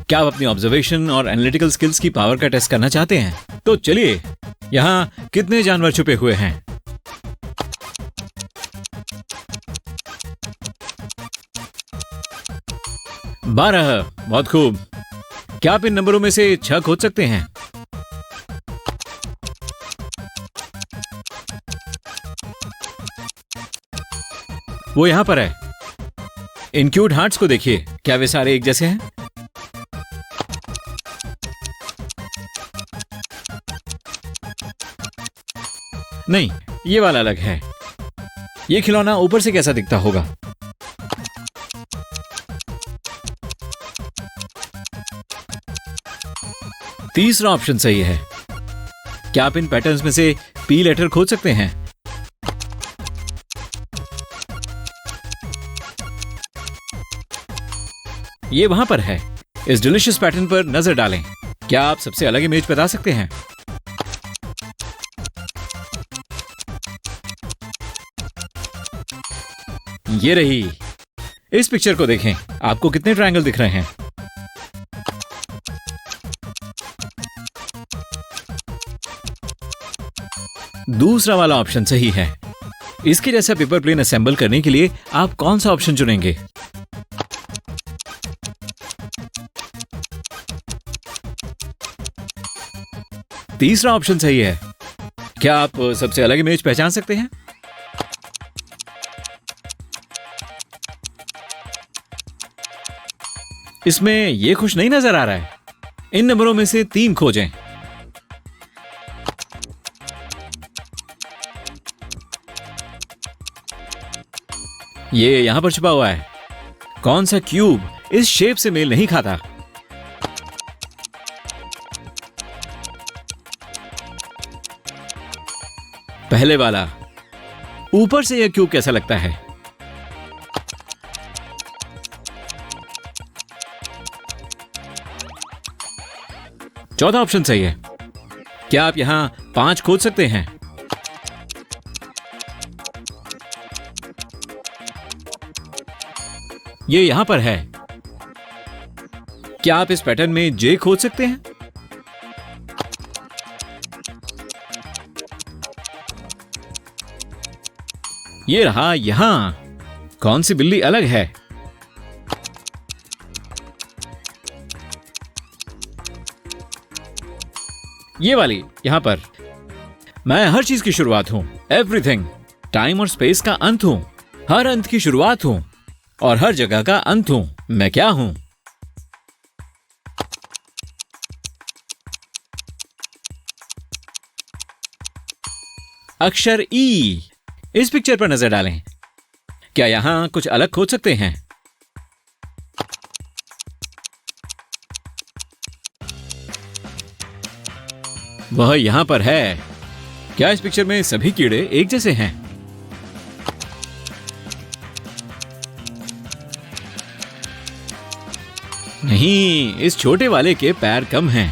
क्या आप अपनी ऑब्जर्वेशन और एनालिटिकल स्किल्स की पावर का टेस्ट करना चाहते हैं? तो चलिए, यहाँ कितने जानवर छुपे हुए हैं? 12। बहुत खूब। क्या आप इन नंबरों में से 6 खोज सकते हैं? वो यहां पर है। इन क्यूट हार्ट्स को देखिए, क्या वे सारे एक जैसे हैं? नहीं, ये वाला अलग है। ये खिलौना ऊपर से कैसा दिखता होगा? तीसरा ऑप्शन सही है। क्या आप इन पैटर्न्स में से पी लेटर खोज सकते हैं? ये वहां पर है। इस डिलीशियस पैटर्न पर नजर डालें। क्या आप सबसे अलग इमेज बता सकते हैं? ये रही। इस पिक्चर को देखें, आपको कितने ट्रायंगल दिख रहे हैं? दूसरा वाला ऑप्शन सही है। इसके जैसा पेपर प्लेन असेंबल करने के लिए आप कौन सा ऑप्शन चुनेंगे? तीसरा ऑप्शन सही है। क्या आप सबसे अलग इमेज पहचान सकते हैं? इसमें यह खुश नहीं नजर आ रहा है। इन नंबरों में से 3 खोजें। ये यहां पर छुपा हुआ है। कौन सा क्यूब इस शेप से मेल नहीं खाता? पहले वाला। ऊपर से यह क्यूब कैसा लगता है? चौथा ऑप्शन सही है। क्या आप यहां 5 खोज सकते हैं? ये यहां पर है। क्या आप इस पैटर्न में जे खोज सकते हैं? ये रहा यहां। कौन सी बिल्ली अलग है? ये वाली यहां पर। मैं हर चीज की शुरुआत हूं। एवरीथिंग। टाइम और स्पेस का अंत हूं। हर अंत की शुरुआत हूं और हर जगह का अंत हूं। मैं क्या हूं? अक्षर ई। इस पिक्चर पर नजर डालें। क्या यहां कुछ अलग खोज सकते हैं? वह यहां पर है। क्या इस पिक्चर में सभी कीड़े एक जैसे हैं? नहीं, इस छोटे वाले के पैर कम हैं।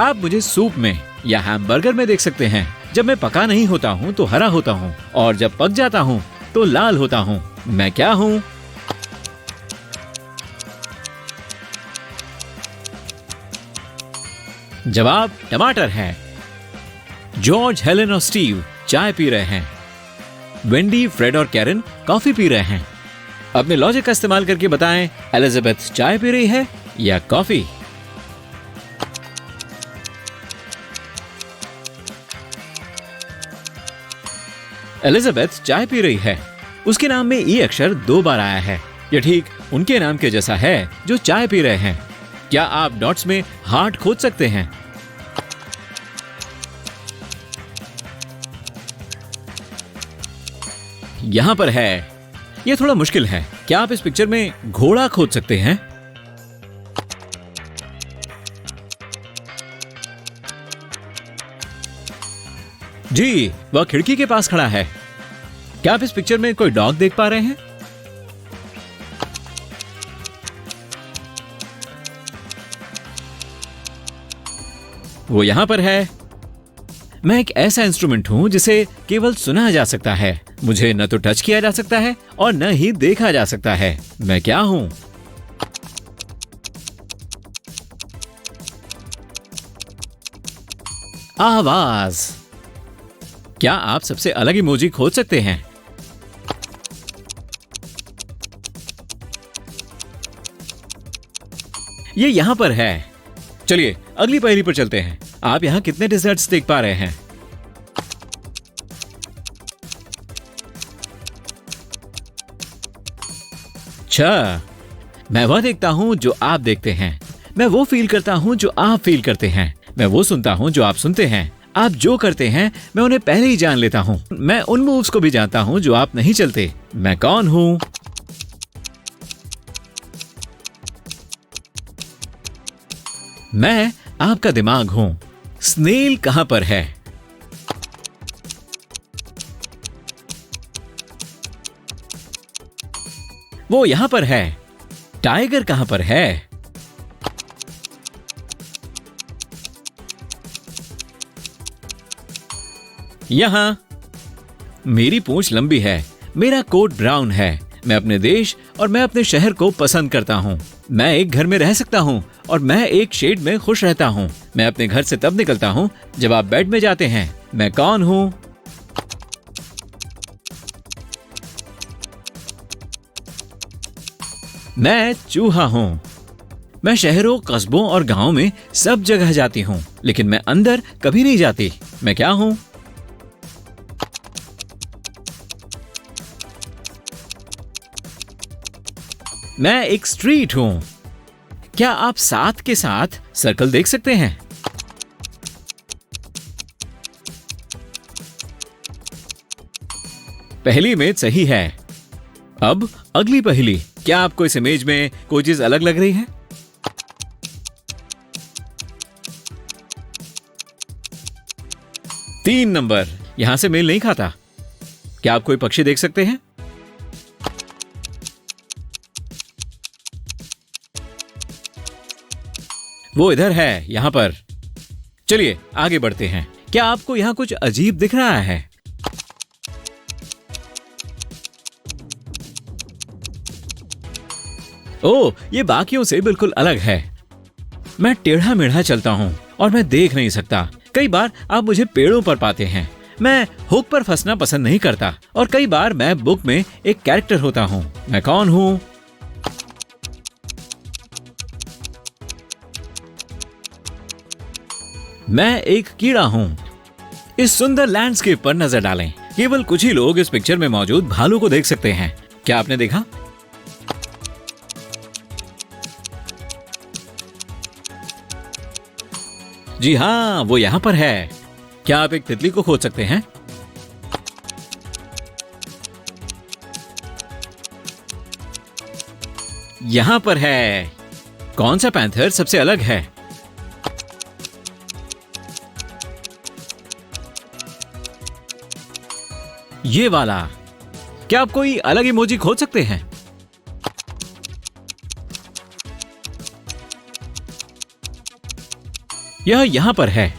आप मुझे सूप में या हैमबर्गर में देख सकते हैं। जब मैं पका नहीं होता हूं तो हरा होता हूं और जब पक जाता हूं तो लाल होता हूं। मैं क्या हूं? जवाब टमाटर है। जॉर्ज, हेलन और स्टीव चाय पी रहे हैं। वेंडी, फ्रेड और कैरन कॉफी पी रहे हैं। अपने लॉजिक का इस्तेमाल करके बताएं, एलिजाबेथ चाय पी रही है या कॉफी? एलिजाबेथ चाय पी रही है। उसके नाम में ई अक्षर 2 बार आया है। यह ठीक उनके नाम के जैसा है जो चाय पी रहे हैं। क्या आप डॉट्स में हार्ट खोज सकते हैं? यहां पर है। यह थोड़ा मुश्किल है। क्या आप इस पिक्चर में घोड़ा खोज सकते हैं? जी, वह खिड़की के पास खड़ा है। क्या आप इस पिक्चर में कोई डॉग देख पा रहे हैं? वो यहां पर है। मैं एक ऐसा इंस्ट्रूमेंट हूं जिसे केवल सुना जा सकता है। मुझे न तो टच किया जा सकता है और न ही देखा जा सकता है। मैं क्या हूं? आवाज। क्या आप सबसे अलग इमोजी खोज सकते हैं? ये यहां पर है। चलिए अगली पहेली पर चलते हैं। आप यहां कितने डेजर्ट्स देख पा रहे हैं? अच्छा, मैं वह देखता हूं जो आप देखते हैं, मैं वो फील करता हूं जो आप फील करते हैं, मैं वो सुनता हूं जो आप सुनते हैं, आप जो करते हैं मैं उन्हें पहले ही जान लेता हूं, मैं उन मूव्स को भी जानता हूं जो आप नहीं चलते। मैं कौन हूं? मैं आपका दिमाग हूं। स्नेल कहां पर है? वो यहां पर है। टाइगर कहां पर है? यहां। मेरी पूंछ लंबी है, मेरा कोट ब्राउन है, मैं अपने देश और मैं अपने शहर को पसंद करता हूं। मैं एक घर में रह सकता हूं और मैं एक शेड में खुश रहता हूं। मैं अपने घर से तब निकलता हूं जब आप बेड में जाते हैं। मैं कौन हूं? मैं चूहा हूं। मैं शहरों, कस्बों और गांवों में सब जगह जाती हूं, लेकिन मैं अंदर कभी नहीं जाती। मैं क्या हूं? मैं एक स्ट्रीट हूं। क्या आप 7 के साथ सर्कल देख सकते हैं? पहली इमेज सही है। अब अगली पहेली। क्या आपको इस इमेज में कोई चीज अलग लग रही है? तीन नंबर यहां से मेल नहीं खाता। क्या आप कोई पक्षी देख सकते हैं? वो इधर है, यहां पर। चलिए आगे बढ़ते हैं। क्या आपको यहां कुछ अजीब दिख रहा है? ओह, ये बाकियों से बिल्कुल अलग है। मैं टेढ़ा मेढ़ा चलता हूं और मैं देख नहीं सकता। कई बार आप मुझे पेड़ों पर पाते हैं। मैं हुक पर फंसना पसंद नहीं करता और कई बार मैं बुक में एक कैरेक्टर होता हूं। मैं कौन हूं? मैं एक कीड़ा हूं। इस सुंदर लैंडस्केप पर नजर डालें। केवल कुछ ही लोग इस पिक्चर में मौजूद भालू को देख सकते हैं। क्या आपने देखा? जी हाँ, वो यहां पर है। क्या आप एक तितली को खोज सकते हैं? यहां पर है। कौन सा पैंथर सबसे अलग है? ये वाला। क्या आप कोई अलग इमोजी खोज सकते हैं? यह यहां पर है।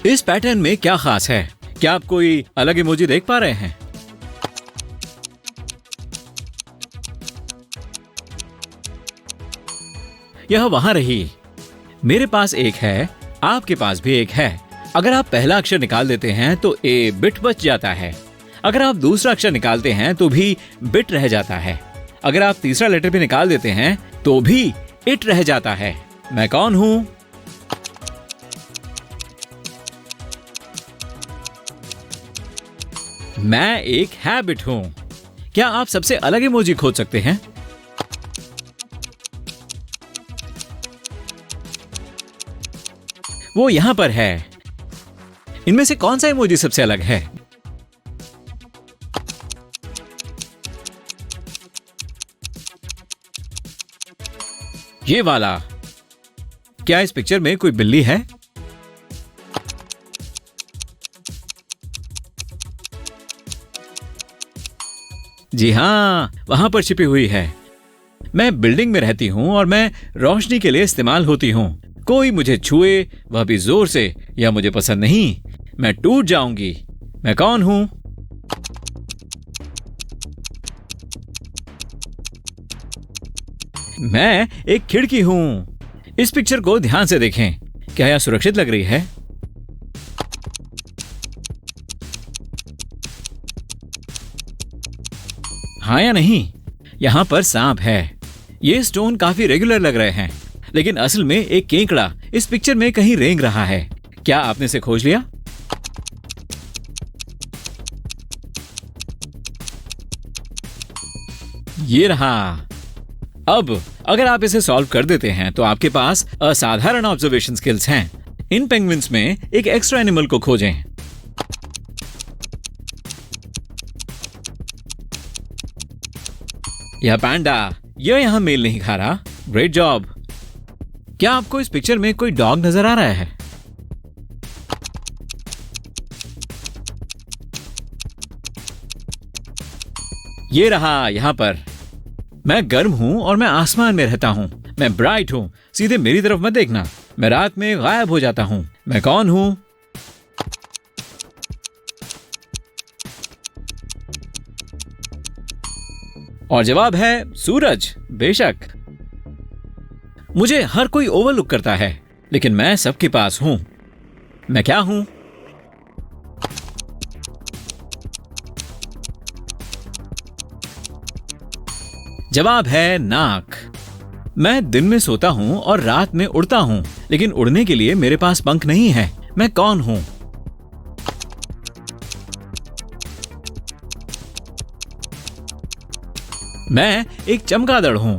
इस पैटर्न में क्या खास है? क्या आप कोई अलग इमोजी देख पा रहे हैं? यह वहां रही। मेरे पास एक है, आपके पास भी एक है। अगर आप पहला अक्षर निकाल देते हैं तो ए बिट बच जाता है। अगर आप दूसरा अक्षर निकालते हैं तो भी बिट रह जाता है। अगर आप तीसरा लेटर भी निकाल देते हैं तो भी इट रह जाता है। मैं कौन हूं? मैं एक हैबिट हूं। क्या आप सबसे अलग इमोजी खोज सकते हैं? वो यहां पर है। इनमें से कौन सा इमोजी सबसे अलग है? ये वाला। क्या इस पिक्चर में कोई बिल्ली है? जी हां, वहां पर छिपी हुई है। मैं बिल्डिंग में रहती हूं और मैं रोशनी के लिए इस्तेमाल होती हूं। कोई मुझे छुए, वह भी जोर से, यह मुझे पसंद नहीं। मैं टूट जाऊंगी। मैं कौन हूं? मैं एक खिड़की हूं। इस पिक्चर को ध्यान से देखें। क्या यह सुरक्षित लग रही है? हाँ या नहीं? यहाँ पर सांप है। ये स्टोन काफी रेगुलर लग रहे हैं, लेकिन असल में एक केकड़ा इस पिक्चर में कहीं रेंग रहा है। क्या आपने इसे खोज लिया? ये रहा। अब अगर आप इसे सॉल्व कर देते हैं तो आपके पास असाधारण ऑब्जर्वेशन स्किल्स हैं। इन पेंगुइन्स में एक एक्स्ट्रा एनिमल को खोजें। यह पैंडा, यह यहां मेल नहीं खा रहा। Great job. क्या आपको इस पिक्चर में कोई डॉग नजर आ रहा है? ये रहा यहां पर। मैं गर्म हूं और मैं आसमान में रहता हूं। मैं ब्राइट हूं। सीधे मेरी तरफ मत देखना। मैं रात में गायब हो जाता हूं। मैं कौन हूं? और जवाब है सूरज। बेशक। मुझे हर कोई ओवरलुक करता है, लेकिन मैं सबके पास हूं। मैं क्या हूं? जवाब है नाक। मैं दिन में सोता हूं और रात में उड़ता हूं, लेकिन उड़ने के लिए मेरे पास पंख नहीं है। मैं कौन हूं? मैं एक चमगादड़ हूं।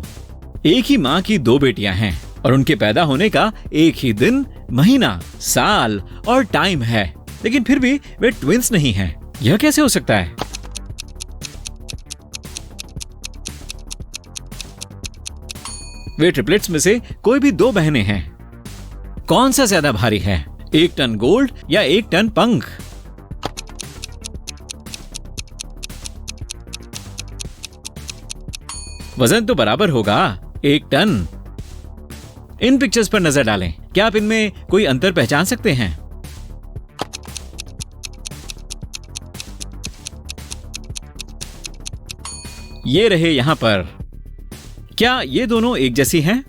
एक ही मां की दो बेटियां हैं और उनके पैदा होने का एक ही दिन, महीना, साल और टाइम है, लेकिन फिर भी वे ट्विंस नहीं हैं। यह कैसे हो सकता है? वे ट्रिपलेट्स में से कोई भी दो बहनें हैं। कौन सा ज्यादा भारी है, 1 टन गोल्ड या 1 टन पंख? वजन तो बराबर होगा, 1 टन। इन पिक्चर्स पर नजर डालें। क्या आप इनमें कोई अंतर पहचान सकते हैं? ये रहे यहां पर। क्या ये दोनों एक जैसी हैं?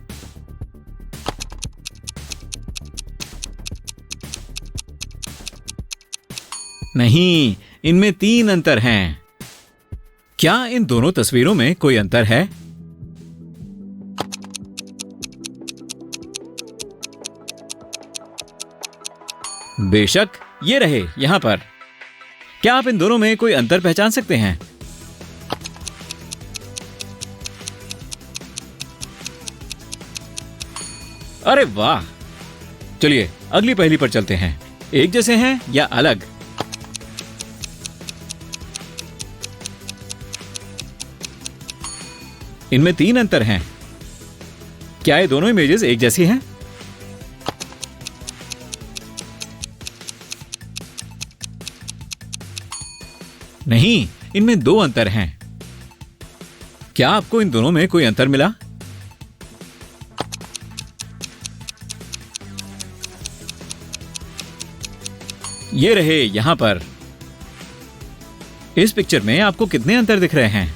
नहीं, इनमें 3 अंतर हैं। क्या इन दोनों तस्वीरों में कोई अंतर है? बेशक, ये रहे यहां पर। क्या आप इन दोनों में कोई अंतर पहचान सकते हैं? अरे वाह! चलिए अगली पहेली पर चलते हैं। एक जैसे हैं या अलग? इनमें 3 अंतर हैं। क्या ये दोनों इमेजेस एक जैसी हैं? नहीं, इनमें 2 अंतर हैं। क्या आपको इन दोनों में कोई अंतर मिला? ये रहे यहां पर। इस पिक्चर में आपको कितने अंतर दिख रहे हैं?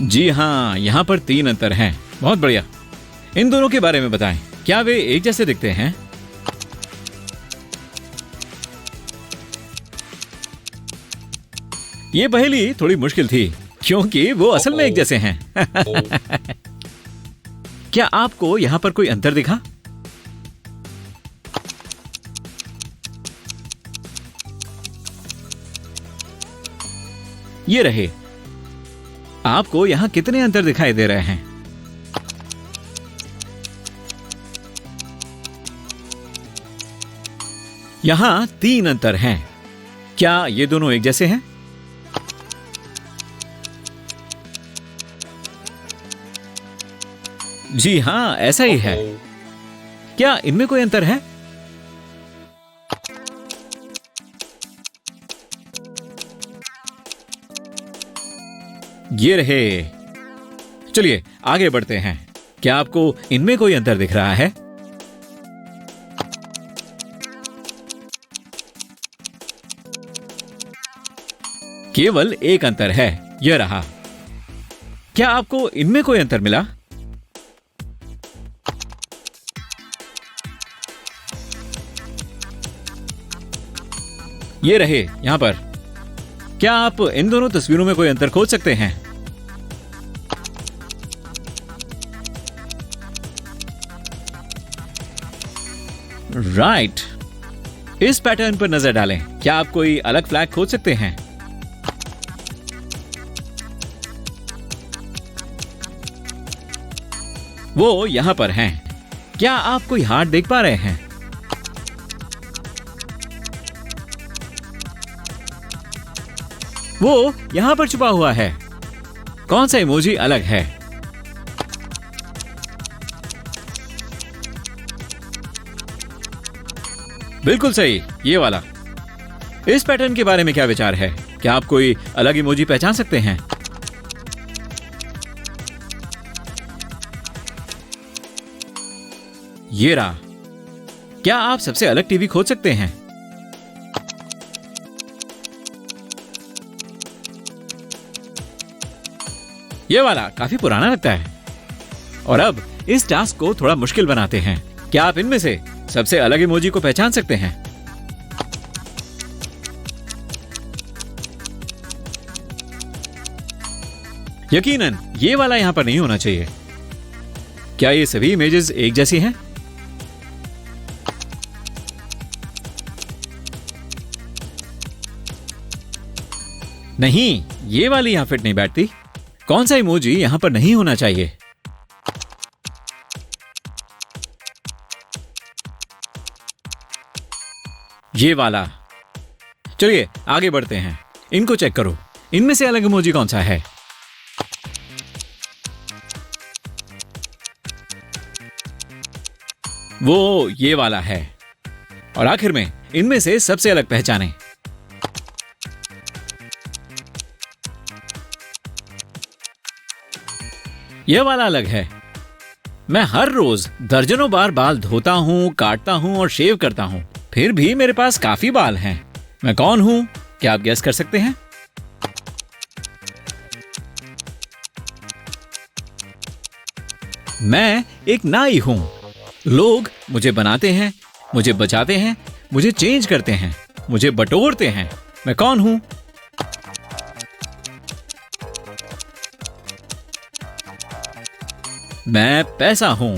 जी हां, यहां पर 3 अंतर हैं। बहुत बढ़िया। इन दोनों के बारे में बताएं। क्या वे एक जैसे दिखते हैं? ये पहेली थोड़ी मुश्किल थी, क्योंकि वो असल में एक जैसे हैं। क्या आपको यहां पर कोई अंतर दिखा? ये रहे। आपको यहां कितने अंतर दिखाई दे रहे हैं? यहां 3 अंतर हैं। क्या ये दोनों एक जैसे हैं? जी हां, ऐसा ही है। क्या इनमें कोई अंतर है? ये रहे। चलिए आगे बढ़ते हैं। क्या आपको इनमें कोई अंतर दिख रहा है? केवल एक अंतर है, यह रहा। क्या आपको इनमें कोई अंतर मिला? ये रहे यहाँ पर। क्या आप इन दोनों तस्वीरों में कोई अंतर खोज सकते हैं? राइट। इस पैटर्न पर नजर डालें। क्या आप कोई अलग फ्लैग खोज सकते हैं? वो यहां पर हैं। क्या आप कोई हार्ट देख पा रहे हैं? वो यहां पर छुपा हुआ है। कौन सा इमोजी अलग है? बिल्कुल सही, ये वाला। इस पैटर्न के बारे में क्या विचार है? क्या आप कोई अलग इमोजी पहचान सकते हैं? ये रहा। क्या आप सबसे अलग टीवी खोज सकते हैं? ये वाला काफी पुराना लगता है। और अब इस टास्क को थोड़ा मुश्किल बनाते हैं। क्या आप इनमें से सबसे अलग इमोजी को पहचान सकते हैं? यकीनन ये वाला यहां पर नहीं होना चाहिए। क्या ये सभी इमेजेस एक जैसी हैं? नहीं, ये वाली यहां फिट नहीं बैठती। कौन सा इमोजी यहां पर नहीं होना चाहिए? ये वाला। चलिए आगे बढ़ते हैं। इनको चेक करो। इनमें से अलग इमोजी कौन सा है? वो ये वाला है। और आखिर में इनमें से सबसे अलग पहचाने। यह वाला अलग है। मैं हर रोज दर्जनों बार बाल धोता हूं, काटता हूं और शेव करता हूं, फिर भी मेरे पास काफी बाल हैं। मैं कौन हूं? क्या आप गेस कर सकते हैं? मैं एक नाई हूं। लोग मुझे बनाते हैं, मुझे बचाते हैं, मुझे चेंज करते हैं, मुझे बटोरते हैं। मैं कौन हूं? मैं पैसा हूं।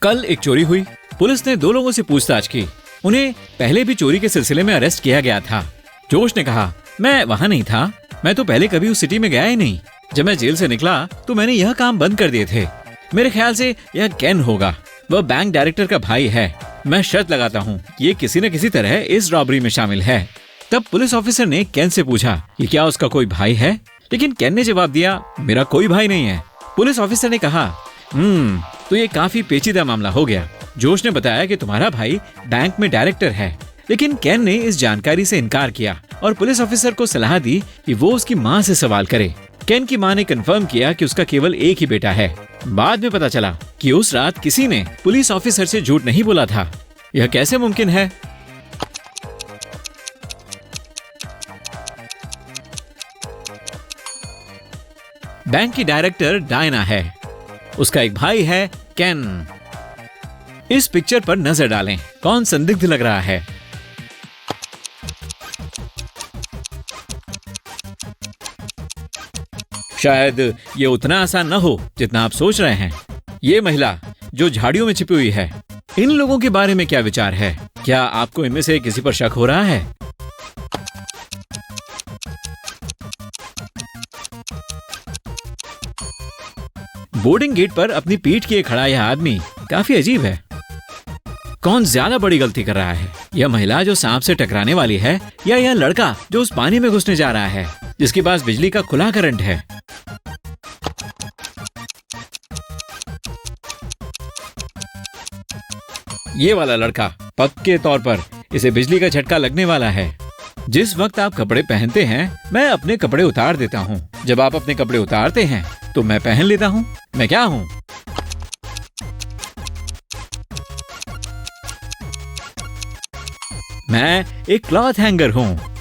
कल एक चोरी हुई। पुलिस ने 2 लोगों से पूछताछ की। उन्हें पहले भी चोरी के सिलसिले में अरेस्ट किया गया था। जोश ने कहा, मैं वहां नहीं था। मैं तो पहले कभी उस सिटी में गया ही नहीं। जब मैं जेल से निकला तो मैंने यह काम बंद कर दिए थे। मेरे ख्याल से यह केन होगा। वह बैंक डायरेक्टर का भाई है। मैं शर्त लगाता हूँ ये किसी न किसी तरह इस रॉबरी में शामिल है। तब पुलिस ऑफिसर ने केन से पूछा कि क्या उसका कोई भाई है, लेकिन केन ने जवाब दिया, मेरा कोई भाई नहीं है। पुलिस ऑफिसर ने कहा, तो ये काफी पेचीदा मामला हो गया। जोश ने बताया कि तुम्हारा भाई बैंक में डायरेक्टर है, लेकिन केन ने इस जानकारी से इनकार किया और पुलिस ऑफिसर को सलाह दी कि वो उसकी माँ से सवाल करे। केन की माँ ने कंफर्म किया कि उसका केवल एक ही बेटा है। बाद में पता चला कि उस रात किसी ने पुलिस ऑफिसर से झूठ नहीं बोला था। यह कैसे मुमकिन है? बैंक की डायरेक्टर डायना है। उसका एक भाई है केन। इस पिक्चर पर नजर डालें। कौन संदिग्ध लग रहा है? शायद ये उतना आसान न हो जितना आप सोच रहे हैं। ये महिला जो झाड़ियों में छिपी हुई है, इन लोगों के बारे में क्या विचार है? क्या आपको इनमें से किसी पर शक हो रहा है? बोर्डिंग गेट पर अपनी पीठ किए खड़ा यह आदमी काफी अजीब है। कौन ज्यादा बड़ी गलती कर रहा है? यह महिला जो सांप से टकराने वाली है, या यह लड़का जो उस पानी में घुसने जा रहा है जिसके पास बिजली का खुला करंट है? ये वाला लड़का पक्के तौर पर इसे बिजली का झटका लगने वाला है। जिस वक्त आप कपड़े पहनते हैं, मैं अपने कपड़े उतार देता हूँ। जब आप अपने कपड़े उतारते हैं तो मैं पहन लेता हूँ। मैं क्या हूँ? मैं एक क्लॉथ हैंगर हूँ।